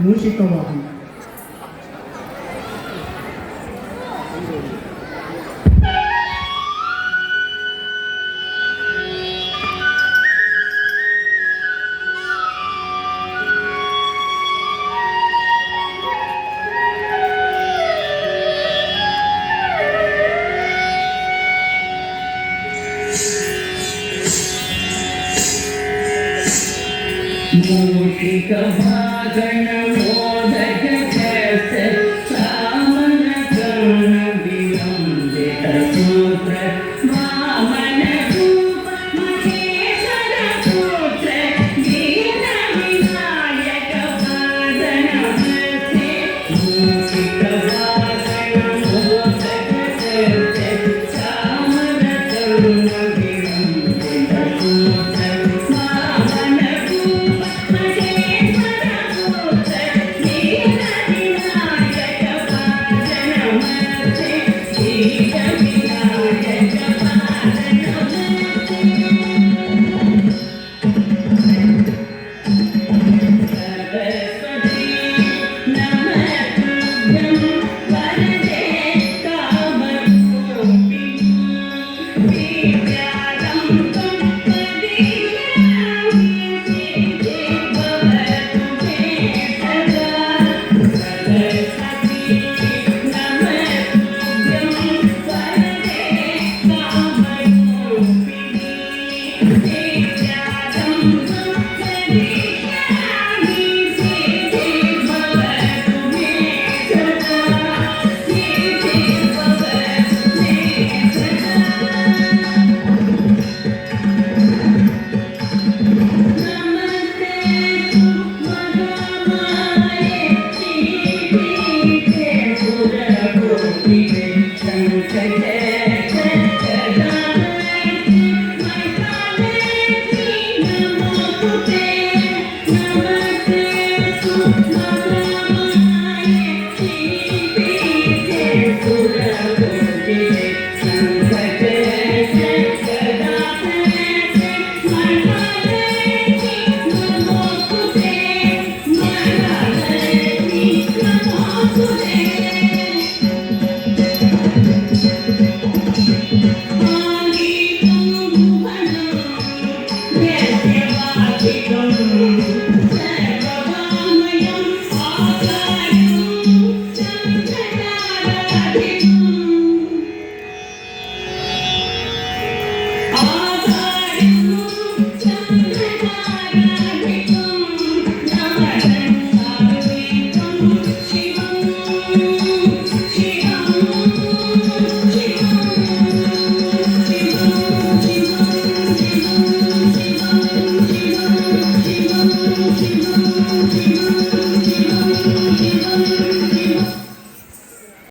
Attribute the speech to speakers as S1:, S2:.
S1: ಮೂಷಿಕವಾಹನ.
S2: ಮೂಷಿಕವಾಹನ ಮೋದಕ ಕರ್ತ ಸಾಮನ ಕರ್ಣ ವಿಲಂಬಿತ ಸೂತ್ರ ವಾಮನ ರೂಪ ಮಹೇಶ್ವರ ಪುತ್ರ ದೀನ ವಿನಾಯಕ ವಾದನ ಹಸ್ತೆ. ಮೂಷಿಕವಾಹನ ಮೋದಕ ಕರ್ತ ಸಾಮನ ಕರ್ಣ ವಿಲಂಬಿತ ಸೂತ್ರ ವಾಮನ ರೂಪ ಮಹೇಶ್ವರ ಪುತ್ರ ದೀನ ವಿನಾಯಕ ವಾದನ ಹಸ್ತೆ. ದೀನ ವಿನಾಯಕ ವಾದನ ಹಸ್ತೆ. सरस्वती नमस्तुभ्यं वरदे कामरूपिणी विद्यारम्भं प्रदीपयामि सिद्धि भवतु मे सदा. सरस्वती नमस्तुभ्यं वरदे कामरूपिणी विद्यारम्भं प्रदीपयामि सिद्धि भवतु मे सदा. सिद्धि भवतु मे सदा. नमस्ते महामाये श्रीपीठे सुरकोटिके संकटे जगदामयि मैथानेति नमोस्तुते. नमस्ते महामाये श्रीपीठे सुरकोटिके संकटे जगदामयि मैथानेति नमोस्तुते. मैथानेति नमोस्तुते. Shivam